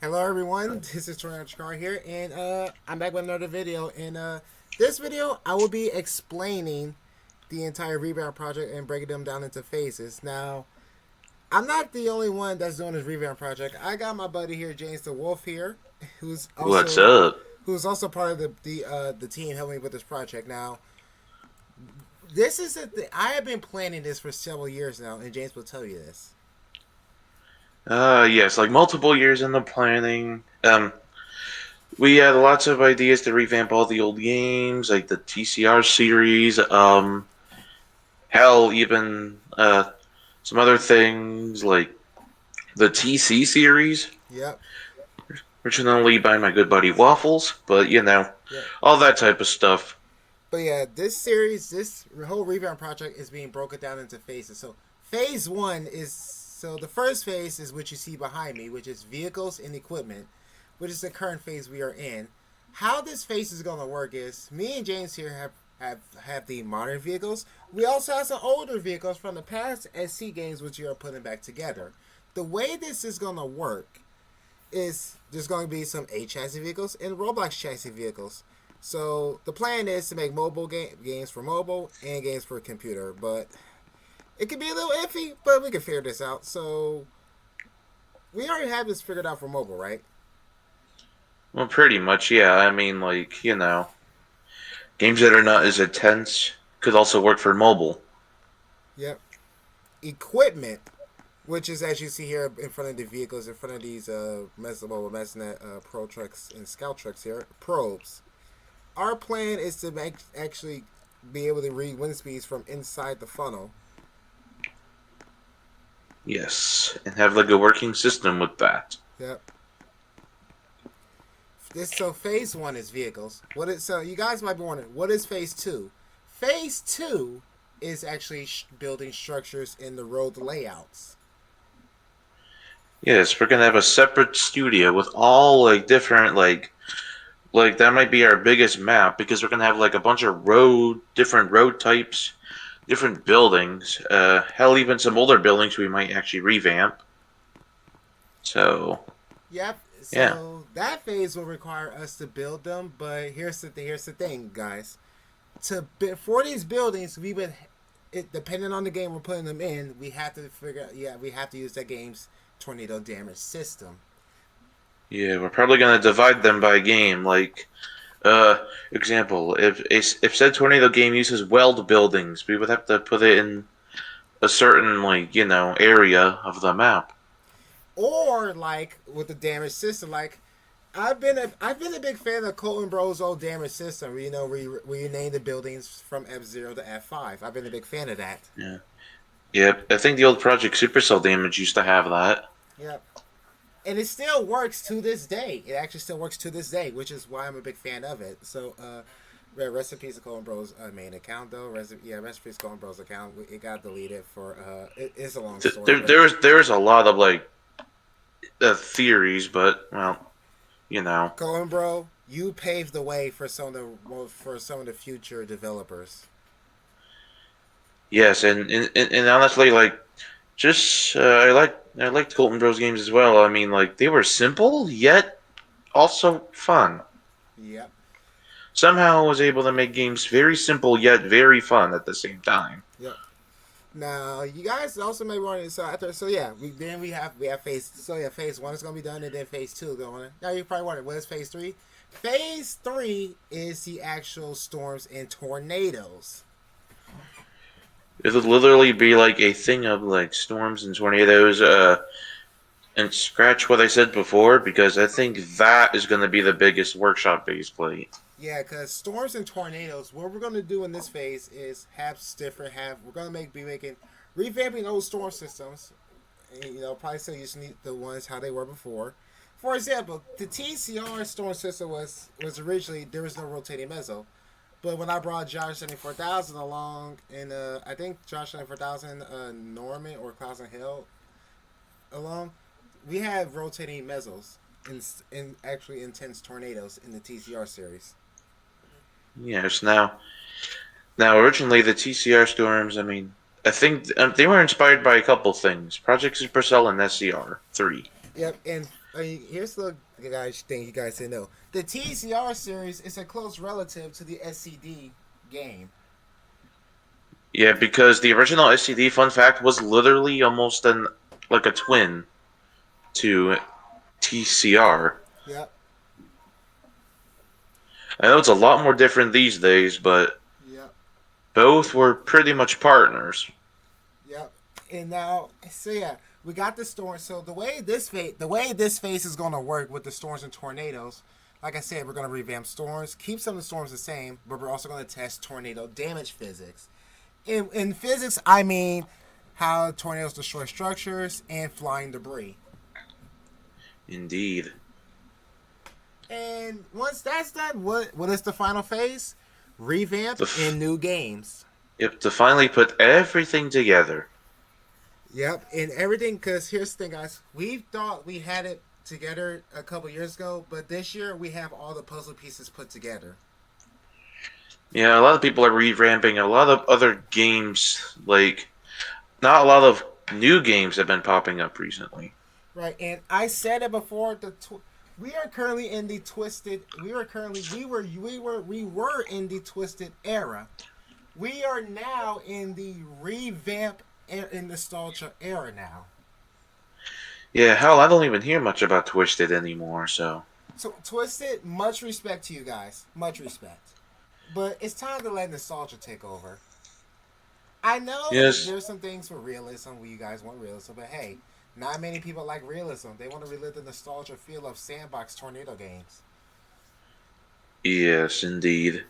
Hello everyone, this is Tornado Chikar here, and I'm back with another video. In this video, I will be explaining the entire Revamp project and breaking them down into phases. Now, I'm not the only one that's doing this Revamp project. I got my buddy here, James the Wolf here, who's What's also up? part of the team helping me with this project. Now, this is I have been planning this for several years now, and James will tell you this. Yes, like multiple years in the planning. We had lots of ideas to revamp all the old games, like the TCR series. Hell, even some other things like the TC series, Yep, originally by my good buddy Waffles. But yep. all that type of stuff. But yeah, this whole revamp project is being broken down into phases. So phase one is the first phase is what you see behind me, which is vehicles and equipment, which is the current phase we are in. How this phase is going to work is me and James here have the modern vehicles. We also have some older vehicles from the past SC games, which we are putting back together. The way this is going to work is there's going to be some A chassis vehicles and Roblox chassis vehicles. So the plan is to make games for mobile and games for computer, but it could be a little iffy, but we can figure this out. So we already have this figured out for mobile, right? Well, pretty much, yeah. I mean, games that are not as intense could also work for mobile. Yep. Equipment, which is as you see here in front of the vehicles, in front of these mobile Mesnet Pro trucks and Scout trucks here, probes. Our plan is to actually be able to read wind speeds from inside the funnel. Yes, and have like a working system with that. Yep. This so phase one is vehicles. What is so you guys might be wondering what is phase two? Phase two is actually building structures in the road layouts. Yes, we're gonna have a separate studio with all like different like that might be our biggest map because we're gonna have like a bunch of different road types, different buildings. Hell, even some older buildings we might actually revamp. So Yep. yeah, So that phase will require us to build them, but here's the thing, guys. For these buildings, we would depending on the game we're putting them in, we have to figure out. Yeah, we have to use that game's tornado damage system. yeah, we're probably gonna divide them by game. Like, example, if said tornado game uses weld buildings, we would have to put it in a certain area of the map. Or like with the damage system, like I've been a big fan of Colton Bros' old damage system. Where, where you name the buildings from F0 to F5. I've been a big fan of that. Yeah. Yep, I think the old Project Supercell damage used to have that. Yep. And it still works to this day. It actually still works to this day, which is why I'm a big fan of it. So, yeah, rest in peace, Colton Bros' main account though. Rest in peace, Colton Bros' account. It got deleted for it's a long story, There, but there was a lot of theories, but well, Colton Bro, you paved the way for some of the future developers. yes, and honestly, just I liked Colton Bros games as well. I mean, like they were simple yet also fun. Yep. Somehow I was able to make games very simple yet very fun at the same time. Yep. Now you guys also may want so after so yeah we have phase one is gonna be done and then phase two going. Now you probably wondering what is phase three? Phase three is the actual storms and tornadoes. It would literally be like a thing of like storms and tornadoes. And scratch what I said before because I think that is going to be the biggest workshop base plate. Yeah, because storms and tornadoes. What we're gonna do in this phase is have different have we're gonna be making revamping old storm systems. And, probably still using the ones how they were before. For example, the TCR storm system was originally there was no rotating mezzo. But when I brought Josh 74,000 along, and I think Josh 74,000, Norman or Klaus and Hill along, we had rotating mezzos in actually intense tornadoes in the TCR series. Yes, now originally the TCR storms. I mean, I think they were inspired by a couple things: Project Supercell and SCR 3. Yep, and Here's the guys thing you guys didn't know. The TCR series is a close relative to the SCD game. Yeah, because the original SCD, fun fact, was literally almost an like a twin to TCR. Yep, I know it's a lot more different these days, but yep, both were pretty much partners. yep. And now, so yeah, we got the storm. So the way this phase is gonna work with the storms and tornadoes, like I said, we're gonna revamp storms, keep some of the storms the same, but we're also gonna test tornado damage physics. In physics, I mean how tornadoes destroy structures and flying debris. Indeed. And once that's done, what is the final phase? Revamp The and new games. Yep, to finally put everything together. Yep, and everything. Because here's the thing, guys. We thought we had it together a couple years ago, but this year we have all the puzzle pieces put together. Yeah, a lot of people are revamping a lot of other games. Like, not a lot of new games have been popping up recently. Right, and I said it before. We are currently in the twisted. We were in the twisted era. We are now in the revamp in nostalgia era now. Yeah, hell, I don't even hear much about Twisted anymore, so. So Twisted, much respect to you guys, much respect. But it's time to let nostalgia take over. I know Yes, there's some things for realism where you guys want realism, but hey, not many people like realism. They want to relive the nostalgia feel of sandbox tornado games. yes, indeed.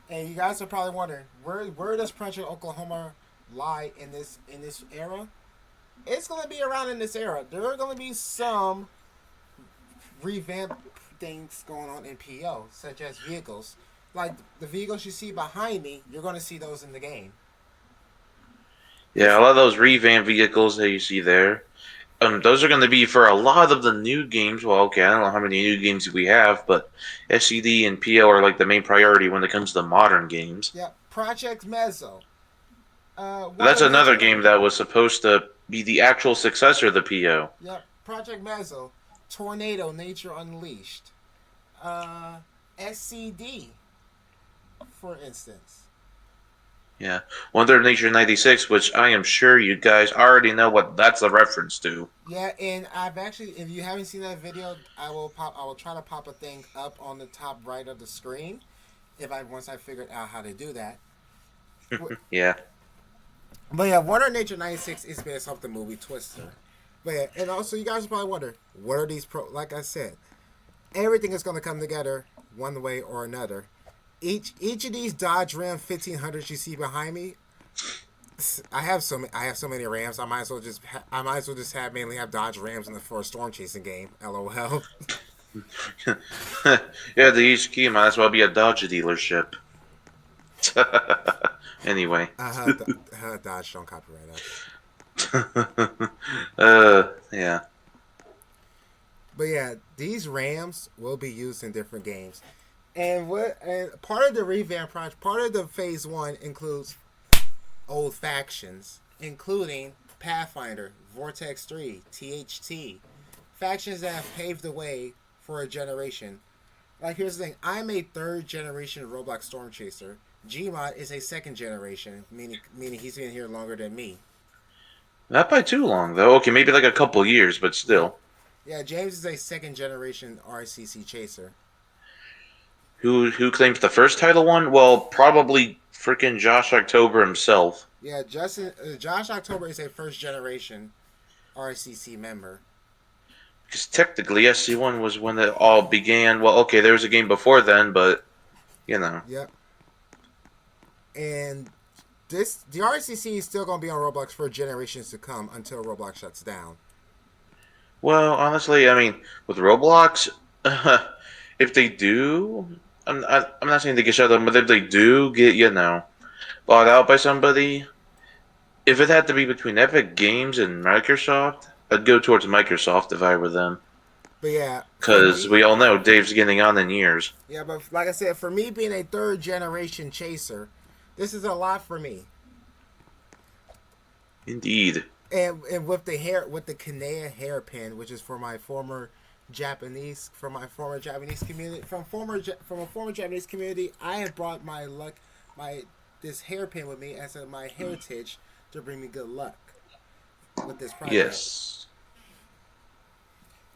And you guys are probably wondering where does Project Oklahoma lie in this era? It's gonna be around in this era. There are gonna be some revamp things going on in PO, such as vehicles. Like the vehicles you see behind me, you're going to see those in the game. Yeah, This, a lot of those revamped vehicles that you see there. Those are going to be for a lot of the new games. Well, okay, I don't know how many new games we have, but SCD and PL are like the main priority when it comes to modern games. yeah, Project Mezzo, That's Water another Nature, game that was supposed to be the actual successor of the PO. yep, Project Mezzo, Tornado Nature Unleashed, uh, SCD, for instance. Yeah, Wonder Nature 96, which I am sure you guys already know what that's a reference to. Yeah, and I've actually, if you haven't seen that video, I will try to pop a thing up on the top right of the screen. If I once I figured out how to do that. Yeah. But yeah, Wonder Nature 96 is based off the movie Twister. But yeah, and also you guys probably wonder, what are these like I said, everything is gonna come together one way or another. Each of these Dodge Ram 1500s you see behind me, I have so many Rams. I might as well just have mainly have Dodge Rams in the for a storm chasing game. LOL. Yeah, the HQ might as well be a Dodge dealership. Anyway. Dodge don't copyright us. Yeah. But yeah, these Rams will be used in different games. And part of the revamp project, part of the phase one includes old factions, including Pathfinder, Vortex 3, THT. Factions that have paved the way for a generation. Like here's the thing, I'm a third generation Roblox Storm Chaser. Gmod is a second generation, meaning he's been here longer than me. Not by too long, though. Okay, maybe like a couple years, but Yep. still. Yeah, James is a second generation RCC chaser. Who claims the first title one? Well, probably freaking Josh October himself. Yeah, Josh October is a first generation RCC member. Because technically, SC1 was when it all began. Well, okay, there was a game before then, but, you know. Yep. And the RCC is still gonna be on Roblox for generations to come until Roblox shuts down. Well, honestly, I mean, with Roblox, if they do, I'm not saying they get shut down, but if they do get, bought out by somebody, if it had to be between Epic Games and Microsoft, I'd go towards Microsoft if I were them. But yeah, for Because me, we all know Dave's getting on in years. yeah, but like I said, for me being a third generation chaser, this is a lot for me. Indeed. and with the hair, with the Kanea hairpin, which is for my former Japanese community, from a former Japanese community. I have brought my this hairpin with me as my heritage to bring me good luck with this project. Yes.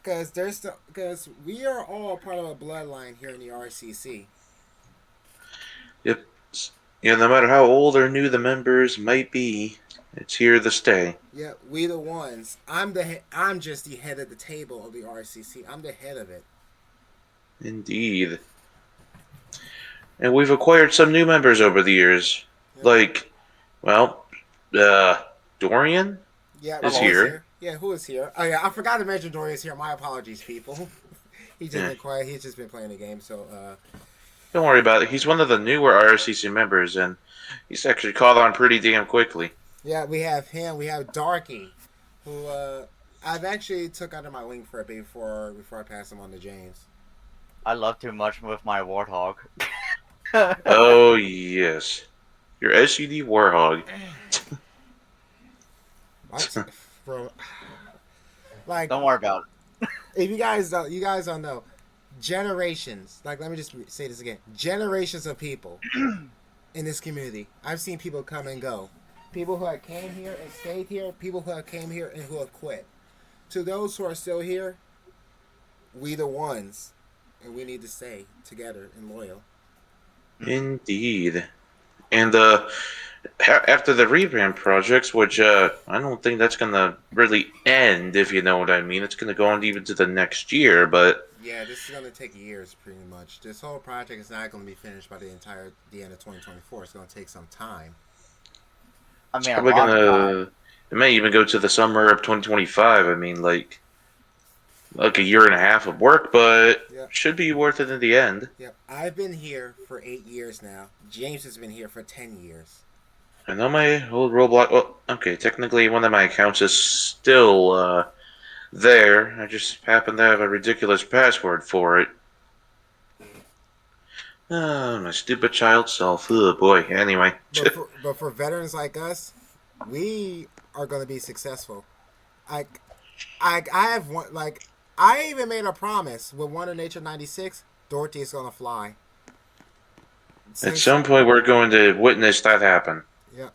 Because we are all part of a bloodline here in the RCC. Yep. Yeah, no matter how old or new the members might be, it's here to stay. Yeah, we the ones. I'm just the head of the table of the RCC. I'm the head of it. Indeed. And we've acquired some new members over the years. Yep. Like, well, uh, Dorian Yeah, is who's here. here? Yeah, who is here? Oh yeah, I forgot to mention Dorian's here. My apologies, people. He's just Yeah. been quiet. He's just been playing the game. So Don't worry about it. He's one of the newer RCC members, and he's actually caught on pretty damn quickly. yeah, we have him. We have Darky, who I've actually took under my wing for a bit before I pass him on to James. I love too much with my warthog. Oh, yes. Your SUD Warhog. What, bro? Like, Don't worry about if you guys don't know, generations. Like, let me just say this again: generations of people in this community. I've seen people come and go. People who have came here and stayed here. People who have came here and who have quit. To those who are still here, we the ones, and we need to stay together and loyal. Indeed. And after the revamp projects, which I don't think that's gonna really end, if you know what I mean. It's gonna go on even to the next year, but Yeah, this is gonna take years, pretty much. This whole project is not gonna be finished by the end of 2024. It's gonna take some time. I it's mean, a probably lot of time. gonna. It may even go to the summer of 2025. I mean, like a year and a half of work, but Yep, should be worth it in the end. yep. I've been here for 8 years now. James has been here for 10 years. I know my old Roblox. Well, okay, technically one of my accounts is still there. I just happen to have a ridiculous password for it. My stupid child self. Oh boy. Anyway. But for veterans like us, we are gonna be successful. I I have one like I even made a promise with Wonder Nature 96. Dorothy is gonna fly. At Since some point, we're going to witness that happen. yeah,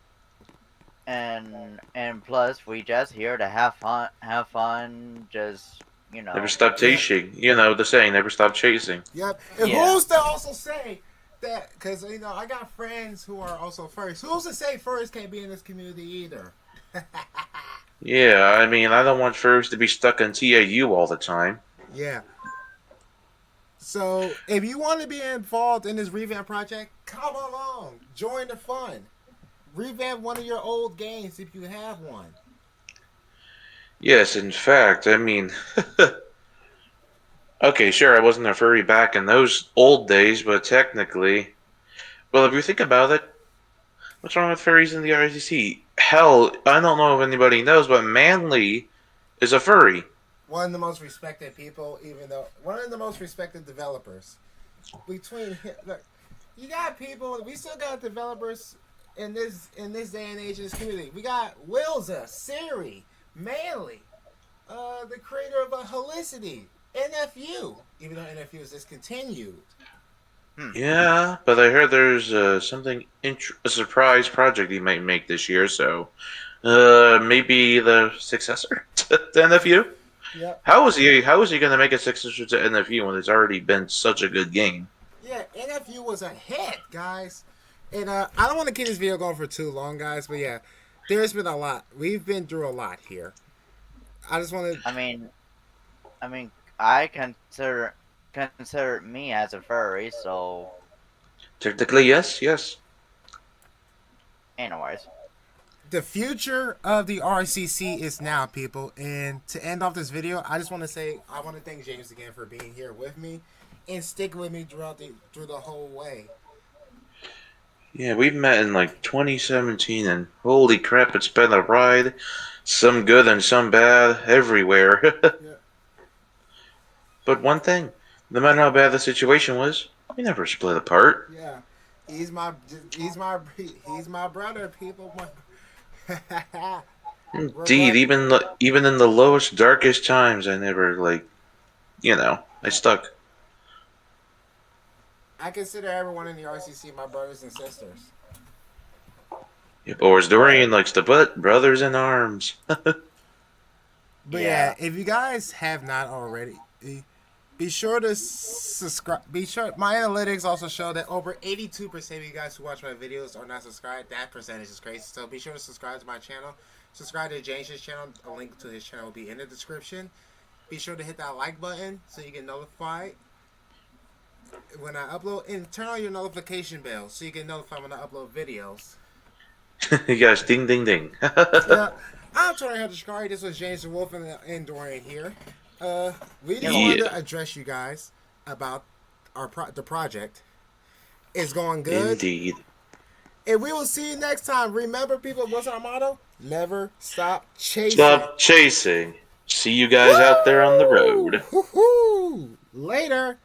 And plus, we just here to have fun. Just Never stop yeah, chasing. You know the saying, never stop chasing. yep. And yeah. who's to also say that? Because I got friends who are also furries. Who's to say furries can't be in this community either? Yeah, I mean, I don't want furries to be stuck in TAU all the time. Yeah. So if you want to be involved in this revamp project, come along, join the fun. Revamp one of your old games if you have one. Yes, in fact, I mean, okay, sure, I wasn't a furry back in those old days, but technically, well, if you think about it, what's wrong with furries in the RCC? Hell, I don't know if anybody knows, but Manly is a furry. One of the most respected people, even though one of the most respected developers. Look, you got people. We still got developers in this day and age in this community. We got Wilza, Siri, Manly, the creator of Helicity, NFU. Even though NFU is discontinued. Yeah, but I heard there's a surprise project he might make this year, so maybe the successor to NFU. Yep. How is he going to make a successor to NFU when it's already been such a good game? Yeah, NFU was a hit, guys. And I don't want to keep this video going for too long, guys. But yeah, there's been a lot. We've been through a lot here. I just want to. I mean, I consider me as a furry. So, Technically, yes, yes. anyways, The future of the RCC is now, people. And to end off this video, I just want to say I want to thank James again for being here with me and sticking with me through the whole way. Yeah, we met in like 2017, and holy crap, it's been a ride. Some good and some bad, everywhere. Yeah, But one thing, no matter how bad the situation was, we never split apart. yeah. He's my brother, people. Indeed, Regret. even in the lowest, darkest times, I never I stuck. I consider everyone in the RCC my brothers and sisters. Yep. Or as Dorian likes to put, brothers in arms. But yeah, Yeah. if you guys have not already, be sure to subscribe. Be sure. My analytics also show that over 82% of you guys who watch my videos are not subscribed. That percentage is crazy. So be sure to subscribe to my channel. Subscribe to James's channel. A link to his channel will be in the description. Be sure to hit that like button so you get notified when I upload. And turn on your notification bell so you get notified when I upload videos. Yes, ding ding ding. Yeah, I'm Tori Shikari. This was James the Wolf and Dorian here. We just Hello. wanted Yeah, to address you guys about the project. It's going good, indeed. and we will see you next time. Remember, people, what's our motto? Never stop chasing. Stop chasing. See you guys out there on the Woo! road. Hoo-hoo! Later.